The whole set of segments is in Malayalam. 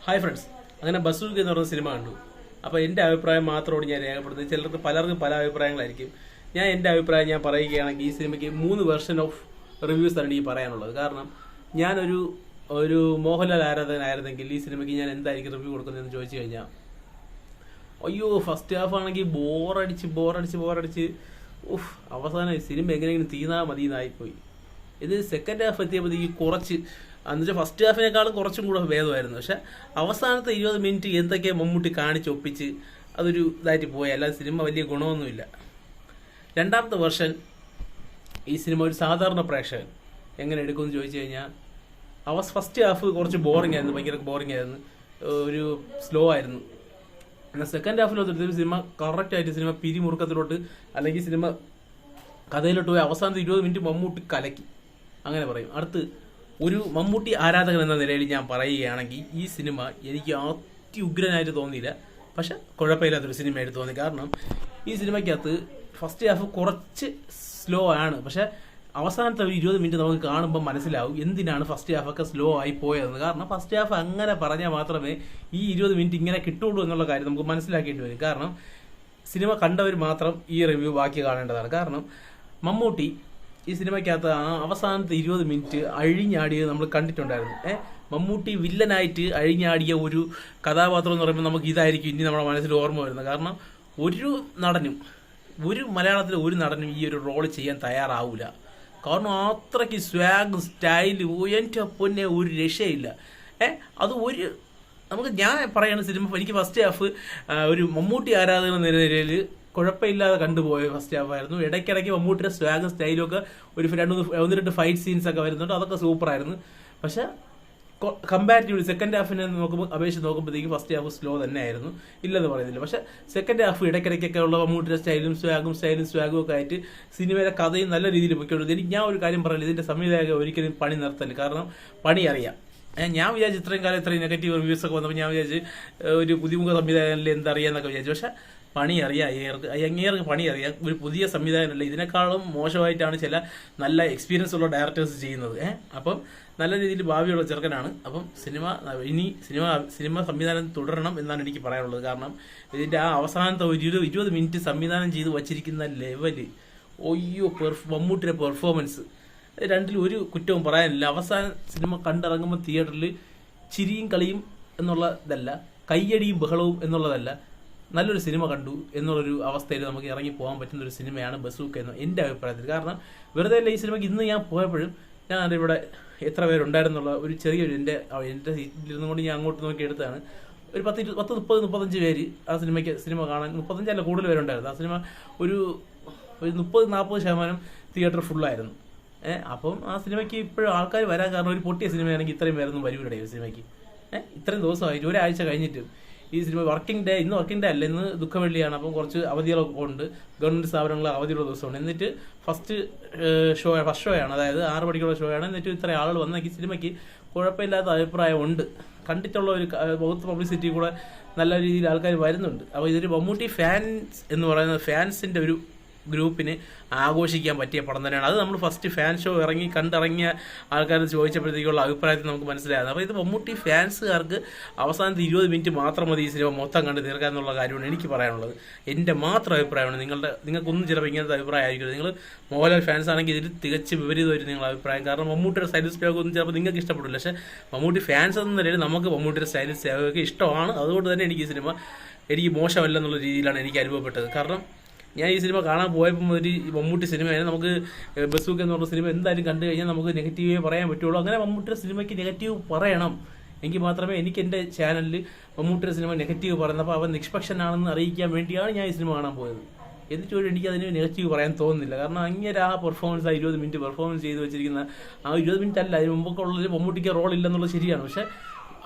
ഹായ് ഫ്രണ്ട്സ്, അങ്ങനെ ബസൂക്ക എന്ന് പറഞ്ഞ സിനിമ കണ്ടു. അപ്പോൾ എൻ്റെ അഭിപ്രായം മാത്രമാണ് ഞാൻ രേഖപ്പെടുത്തുന്നത്. ചിലർക്ക് പലർക്കും പല അഭിപ്രായങ്ങളായിരിക്കും. എൻ്റെ അഭിപ്രായം ഞാൻ പറയുകയാണെങ്കിൽ ഈ സിനിമയ്ക്ക് 3 വെർഷൻ ഓഫ് റിവ്യൂസ് ആണ് എനിക്ക് പറയാനുള്ളത്. കാരണം ഞാനൊരു മോഹൻലാൽ ആരാധകനായിരുന്നെങ്കിൽ ഈ സിനിമയ്ക്ക് ഞാൻ എന്തായിരിക്കും റിവ്യൂ കൊടുക്കുന്നതെന്ന് ചോദിച്ചു കഴിഞ്ഞാൽ, അയ്യോ ഫസ്റ്റ് ഹാഫ് ആണെങ്കിൽ ബോറടിച്ച് അവസാനം സിനിമ എങ്ങനെയെങ്കിലും തീർന്നാൽ മതി എന്നായിപ്പോയി. ഇത് സെക്കൻഡ് ഹാഫ് എത്തിയപ്പോഴത്തേക്ക് കുറച്ച് എന്നുവെച്ചാൽ ഫസ്റ്റ് ഹാഫിനേക്കാളും കുറച്ചും കൂടെ ഭേദമായിരുന്നു. പക്ഷെ അവസാനത്തെ 20 മിനിറ്റ് എന്തൊക്കെ മമ്മൂട്ടി കാണിച്ചൊപ്പിച്ച് അതൊരു ഇതായിട്ട് പോയി. അല്ലാതെ സിനിമ വലിയ ഗുണമൊന്നുമില്ല. രണ്ടാമത്തെ വെർഷൻ ഈ സിനിമ ഒരു സാധാരണ പ്രേക്ഷകൻ എങ്ങനെ എടുക്കുമെന്ന് ചോദിച്ചു കഴിഞ്ഞാൽ, ഫസ്റ്റ് ഹാഫ് കുറച്ച് ബോറിംഗ് ആയിരുന്നു, ഭയങ്കര ബോറിംഗ് ആയിരുന്നു, ഒരു സ്ലോ ആയിരുന്നു. എന്നാൽ സെക്കൻഡ് ഹാഫിലൊരു സിനിമ കറക്റ്റായിട്ട് സിനിമ പിരിമുറുക്കത്തിലോട്ട് അല്ലെങ്കിൽ സിനിമ കഥയിലോട്ട് പോയി അവസാനത്തെ 20 മിനിറ്റ് മമ്മൂട്ടി കലക്കി, അങ്ങനെ പറയും. അടുത്ത് ഒരു മമ്മൂട്ടി ആരാധകൻ എന്ന നിലയിൽ ഞാൻ പറയുകയാണെങ്കിൽ ഈ സിനിമ എനിക്ക് അത്യുഗ്രനായിട്ട് തോന്നിയില്ല. പക്ഷെ കുഴപ്പമില്ലാത്തൊരു സിനിമയായിട്ട് തോന്നി. കാരണം ഈ സിനിമയ്ക്കകത്ത് ഫസ്റ്റ് ഹാഫ് കുറച്ച് സ്ലോ ആണ്. പക്ഷെ അവസാനത്തെ ഒരു 20 മിനിറ്റ് നമുക്ക് കാണുമ്പോൾ മനസ്സിലാവും എന്തിനാണ് ഫസ്റ്റ് ഹാഫൊക്കെ സ്ലോ ആയി പോയതെന്ന്. കാരണം ഫസ്റ്റ് ഹാഫ് അങ്ങനെ പറഞ്ഞാൽ മാത്രമേ ഈ 20 മിനിറ്റ് ഇങ്ങനെ കിട്ടുള്ളൂ എന്നുള്ള കാര്യം നമുക്ക് മനസ്സിലാക്കേണ്ടി വരും. കാരണം സിനിമ കണ്ടവർ മാത്രം ഈ റിവ്യൂ ബാക്കി കാണേണ്ടതാണ്. കാരണം മമ്മൂട്ടി ഈ സിനിമയ്ക്കകത്ത് അവസാനത്തെ 20 മിനിറ്റ് അഴിഞ്ഞാടിയത് നമ്മൾ കണ്ടിട്ടുണ്ടായിരുന്നു. മമ്മൂട്ടി വില്ലനായിട്ട് അഴിഞ്ഞാടിയ ഒരു കഥാപാത്രം എന്ന് പറയുമ്പോൾ നമുക്ക് ഇതായിരിക്കും ഇനി നമ്മുടെ മനസ്സിൽ ഓർമ്മ വരുന്നത്. കാരണം മലയാളത്തിലെ ഒരു നടനും ഈ ഒരു റോൾ ചെയ്യാൻ തയ്യാറാവില്ല. കാരണം അത്രയ്ക്ക് സ്വാഗ് സ്റ്റൈല് എൻ്റെ പൊന്നെ ഒരു രക്ഷയില്ല. ഞാൻ പറയുന്ന സിനിമ എനിക്ക് ഫസ്റ്റ് ഹാഫ് ഒരു മമ്മൂട്ടി ആരാധകൻ എന്ന നിലയിൽ കുഴപ്പമില്ലാതെ കണ്ടുപോയ ഫസ്റ്റ് ഹാഫ് ആയിരുന്നു. ഇടയ്ക്കിടയ്ക്ക് മമ്മൂട്ടിയുടെ സ്വാഗും സ്റ്റൈലൊക്കെ ഒരു 1-2 ഫൈറ്റ് സീൻസ് ഒക്കെ വരുന്നുണ്ട്, അതൊക്കെ സൂപ്പറായിരുന്നു. പക്ഷെ കമ്പാരിറ്റീവ്ലി സെക്കൻഡ് ഹാഫിനെ അപേക്ഷിച്ച് നോക്കുമ്പോഴത്തേക്ക് ഫസ്റ്റ് ഹാഫ് സ്ലോ തന്നെ ആയിരുന്നു, ഇല്ലെന്ന് പറയുന്നില്ല. പക്ഷെ സെക്കൻഡ് ഹാഫ് ഇടയ്ക്കിടയ്ക്കൊക്കെ ഉള്ള മമ്മൂട്ടിയുടെ സ്റ്റൈലും സ്വാഗും ഒക്കെ ആയിട്ട് സിനിമയിലെ കഥയും നല്ല രീതിയിൽ പൊയ്ക്കൊണ്ടു. ഞാൻ ഒരു കാര്യം പറയില്ല, ഇതിന്റെ സംവിധായകൻ ഒരിക്കലും പണി നിർത്തല്. കാരണം പണി അറിയാം. ഞാൻ വിചാരിച്ചു ഇത്രയും നെഗറ്റീവ് റിവ്യൂസ് ഒക്കെ വന്നപ്പോൾ ഞാൻ വിചാരിച്ച് ഒരു പുതിമുഖ സംവിധായകനിൽ എന്തറിയാന്നൊക്കെ വിചാരിച്ചു. പക്ഷെ പണി അറിയാം, അങ്ങേർക്ക് പണി അറിയാം. ഒരു പുതിയ സംവിധായകനല്ല, ഇതിനേക്കാളും മോശമായിട്ടാണ് ചില നല്ല എക്സ്പീരിയൻസ് ഉള്ള ഡയറക്ടേഴ്സ് ചെയ്യുന്നത്. അപ്പം നല്ല രീതിയിൽ ഭാവിയുള്ള ചെറുക്കനാണ്. അപ്പം സിനിമ സംവിധാനം തുടരണം എന്നാണ് എനിക്ക് പറയാനുള്ളത്. കാരണം ഇതിന്റെ അവസാനത്തെ ഒരു 20 മിനിറ്റ് സംവിധാനം ചെയ്ത് വച്ചിരിക്കുന്ന ലെവല്, മമ്മൂട്ടിയുടെ പെർഫോമൻസ്, രണ്ടിലും ഒരു കുറ്റവും പറയാനില്ല. അവസാന സിനിമ കണ്ടിറങ്ങുമ്പോൾ തിയേറ്ററിൽ ചിരിയും കളിയും എന്നുള്ളതല്ല, കയ്യടിയും ബഹളവും എന്നുള്ളതല്ല, നല്ലൊരു സിനിമ കണ്ടു എന്നുള്ളൊരു അവസ്ഥയിൽ നമുക്ക് ഇറങ്ങി പോകാൻ പറ്റുന്ന ഒരു സിനിമയാണ് ബസൂക്ക എന്ന് എൻ്റെ അഭിപ്രായത്തിൽ. കാരണം വെറുതെ അല്ല, ഈ സിനിമയ്ക്ക് ഇന്ന് ഞാൻ പോയപ്പോഴും ഞാൻ ഇവിടെ എത്ര പേരുണ്ടായിരുന്നുള്ള ഒരു ചെറിയൊരു എൻ്റെ സീറ്റിലിരുന്നു കൊണ്ട് ഞാൻ അങ്ങോട്ട് നോക്കി എടുത്താണ്. ഒരു 30-35 പേര് ആ സിനിമ കാണാൻ, 35 അല്ല കൂടുതൽ പേരുണ്ടായിരുന്നു. ആ സിനിമ ഒരു 30-40% തിയേറ്റർ ഫുള്ളായിരുന്നു. അപ്പം ആ സിനിമയ്ക്ക് ഇപ്പോഴും ആൾക്കാർ വരാൻ കാരണം ഒരു പൊട്ടിയ സിനിമയാണെങ്കിൽ ഇത്രയും പേരൊന്നും വരൂടെ ഈ സിനിമയ്ക്ക്. ഇത്രയും ദിവസമായിട്ട് ഒരാഴ്ച കഴിഞ്ഞിട്ടും ഈ സിനിമ ഇന്ന് വർക്കിംഗ് ഡേ അല്ല, ഇന്ന് ദുഃഖവെള്ളിയാണ്. അപ്പം കുറച്ച് അവധികളൊക്കെ ഉണ്ട്, ഗവൺമെന്റ് സ്ഥാപനങ്ങൾ അവധിയുള്ള ദിവസമാണ്. എന്നിട്ട് ഫസ്റ്റ് ഷോ ആണ്, അതായത് 6 മണിക്കുള്ള ഷോ ആണ്. എന്നിട്ട് ഇത്ര ആളുകൾ വന്നെങ്കിൽ സിനിമയ്ക്ക് കുഴപ്പമില്ലാത്ത അഭിപ്രായം ഉണ്ട്. കണ്ടിട്ടുള്ള ഒരു ബഹുത്ത് പബ്ലിസിറ്റി കൂടെ നല്ല രീതിയിൽ ആൾക്കാർ വരുന്നുണ്ട്. അപ്പോൾ ഇതൊരു മമ്മൂട്ടി ഫാൻസ് എന്ന് പറയുന്ന ഫാൻസിന്റെ ഒരു ഗ്രൂപ്പിന് ആഘോഷിക്കാൻ പറ്റിയ പടം തന്നെയാണ്. അത് നമ്മൾ ഫസ്റ്റ് ഫാൻ ഷോ കണ്ടിറങ്ങിയ ആൾക്കാർ ചോദിച്ചപ്പോഴത്തേക്കുള്ള അഭിപ്രായത്തിൽ നമുക്ക് മനസ്സിലായത്. അപ്പോൾ ഇത് മമ്മൂട്ടി ഫാൻസുകാർക്ക് അവസാനത്തെ 20 മിനിറ്റ് മാത്രം മതി ഈ സിനിമ മൊത്തം കണ്ട് തീർക്കാൻ എന്നുള്ള കാര്യമാണ് എനിക്ക് പറയാനുള്ളത്. എൻ്റെ മാത്രം അഭിപ്രായമാണ്. നിങ്ങൾക്കൊന്നും ചിലപ്പോൾ ഇങ്ങനത്തെ അഭിപ്രായം ആയിരിക്കും. നിങ്ങൾ മോഹൻലാൽ ഫാൻസ് ആണെങ്കിൽ ഇതിൽ തികച്ച് വിപരീതമായിട്ട് നിങ്ങളുടെ അഭിപ്രായം. കാരണം മമ്മൂട്ടിയുടെ സ്റ്റൈലിഷ് പ്രയോഗം ചിലപ്പോൾ നിങ്ങൾക്ക് ഇഷ്ടപ്പെടില്ല. പക്ഷേ മമ്മൂട്ടി ഫാൻസ് എന്ന നിലയിൽ നമുക്ക് മമ്മൂട്ടിയുടെ സ്റ്റൈലിഷ് പ്രയോഗമൊക്കെ ഇഷ്ടമാണ്. അതുകൊണ്ട് തന്നെ എനിക്ക് ഈ സിനിമ മോശമല്ല എന്നുള്ള രീതിയിലാണ് എനിക്ക് അനുഭവപ്പെട്ടത്. കാരണം ഞാൻ ഈ സിനിമ കാണാൻ പോയപ്പോൾ ഒരു മമ്മൂട്ടി സിനിമയാണ്. നമുക്ക് ബസൂക്ക എന്ന് പറഞ്ഞ സിനിമ എന്തായാലും കണ്ടു കഴിഞ്ഞാൽ നമുക്ക് നെഗറ്റീവേ പറയാൻ പറ്റുള്ളൂ. അങ്ങനെ മമ്മൂട്ടിയുടെ സിനിമയ്ക്ക് നെഗറ്റീവ് പറയണം, എങ്കിൽ മാത്രമേ എനിക്ക് എൻ്റെ ചാനലിൽ മമ്മൂട്ടിയുടെ സിനിമ നെഗറ്റീവ് പറയുന്നപ്പോൾ അവൻ നിഷ്പക്ഷനാണെന്ന് അറിയിക്കാൻ വേണ്ടിയാണ് ഞാൻ ഈ സിനിമ കാണാൻ പോയത്. എന്നിട്ട് എനിക്ക് അതിന് നെഗറ്റീവ് പറയാൻ തോന്നുന്നില്ല. കാരണം അങ്ങനെ ആ പെർഫോമൻസ്, 20 മിനിറ്റ് പെർഫോമൻസ് ചെയ്ത് വെച്ചിരിക്കുന്ന ആ 20 മിനിറ്റ് അല്ല, അതിന് മുമ്പൊക്കെ ഉള്ളതിൽ മമ്മൂട്ടിക്ക് റോൾ ഇല്ലെന്നുള്ളത് ശരിയാണ്. പക്ഷെ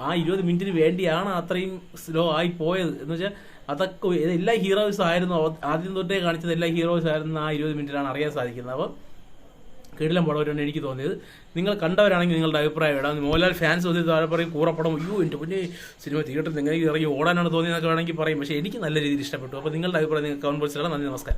ആ 20 മിനിറ്റിന് വേണ്ടിയാണ് അത്രയും സ്ലോ ആയി പോയത്. എന്ന് വെച്ചാൽ അതൊക്കെ എല്ലാ ഹീറോസ് ആയിരുന്നു, ആദ്യം തൊട്ടേ കാണിച്ചത് എല്ലാ ഹീറോസ് ആയിരുന്നു ആ 20 മിനിറ്റിലാണ് അറിയാൻ സാധിക്കുന്നത്. അപ്പം കിടിലം പടമായിട്ടാണ് എനിക്ക് തോന്നിയത്. നിങ്ങൾ കണ്ടവരാണെങ്കിൽ നിങ്ങളുടെ അഭിപ്രായം ഇടാം. മോഹൻലാൽ ഫാൻസ് വന്ന് താഴെ പറയും കൂറപ്പടം, എൻ്റെ പിന്നെ സിനിമ തിയേറ്ററിൽ നിങ്ങൾ ഇറങ്ങി ഓടാനാണ് തോന്നിയെന്നൊക്കെ വേണമെങ്കിൽ പറയും. പക്ഷേ എനിക്ക് നല്ല രീതിയിൽ ഇഷ്ടപ്പെട്ടു. അപ്പോൾ നിങ്ങളുടെ അഭിപ്രായം നിങ്ങൾ കമന്റ് ബോക്സിൽ ഇടാം. നന്ദി, നമസ്കാരം.